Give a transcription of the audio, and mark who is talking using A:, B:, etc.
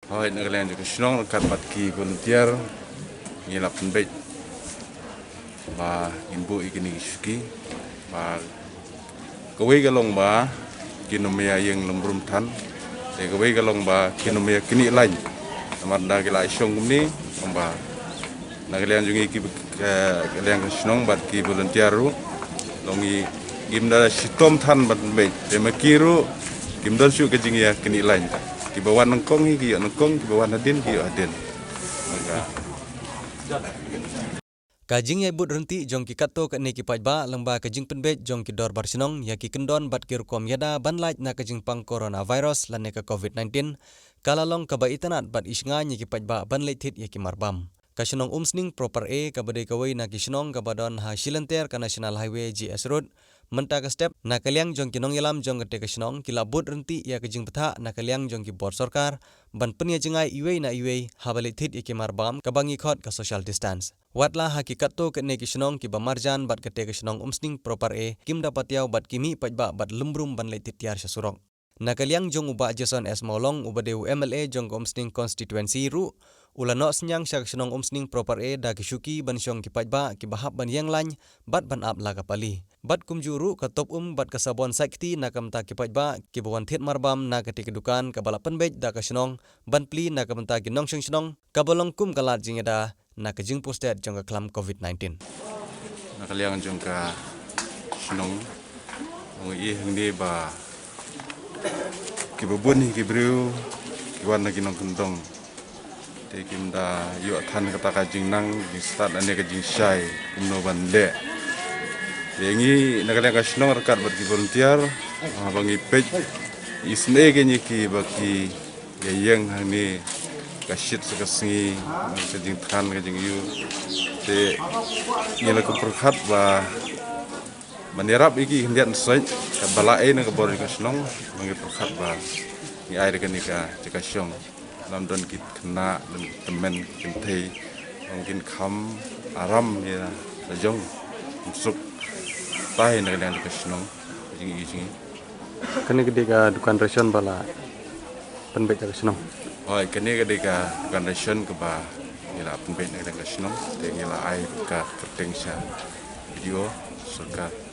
A: Hoi nagalian juga senang lekat batki volunteer ngilap penbet ba inbu ikini isuki ba kawai galong ba kinomia yang lembrum tan de kawai galong ba kinomia kini lain namar da gila isyong kumni ba nagalian juga iki galian senang batki volunteer ru longi gimda sitom tan bat penbet de makiru gimda syu kajing ya kini lain Kibawan nengkong hiyo nengkong, kibawan hadin hiyo hadin.
B: Kajing ya but renti jong ki kato ke neki pajba lengba kajing penbet jong ki dor barsinong ya ki kendon bat ki rukom yada banlait na kajing pang coronavirus lan ka COVID-19 kalalong kaba itanat bat isnga ni ki pajba banlait hit ya ki marbam. Kasinong umsning proper A kabade kawai na kisinong kabadon ha silenter ka National Highway GS Road menta ka step na kaliang jong kinong yalam jong kate kasinong kila but renti ya kajing petha na kaliang jong ki bor sarkar ban penya jengai iwei na iwei habalit hit iki marbam kabangi khot ka social distance watla hakikat to ke ne kisinong ki bamarjan bat kate kasinong umsning proper A kim dapat yaw bat kimi pajba bat lembrum ban leitit tiar sasurok na kaliang jong uba Jason S Maulong ubadeu MLA jong umsning constituency ru ulano senyang syak senong umsning proper A da kisuki ban syong ki pajba ki bahap ban yang lany bat ban ap la kapali bat kumjuru ka top bat kasabon sakti na kamta ki pajba ki bawan thet marbam na kati kedukan ka balapan bej da ka senong ban pli na kamta ki nong senong ka bolong kum kalat jingeda na ka jing posted jong ka klam COVID-19
A: na kaliang jong ka senong ngi hngde ba kibabun ki briu ki wan na kinong kendong te kimda yu than kata kajing nang di start ane kajing syai kumno bande yengi nagale ka snong rekat bagi volunteer bangi pej isne ke ki baki yeng hani kasit sekasngi kajing than kajing yu te nyela ko perkhat ba manirap iki hendian soi ka balae na ka bor ka snong bangi perkhat ba ni air ka nika jika syong dalam don kit kena dan temen kintai mungkin kam aram ya sejong masuk tahin dengan kesenong jing
C: kene gede ka dukan resion bala penbet ka senong
A: oh kene gede ka dukan resion ke ba ila penbet dengan kesenong te ngila ai ka kerteng sya video surga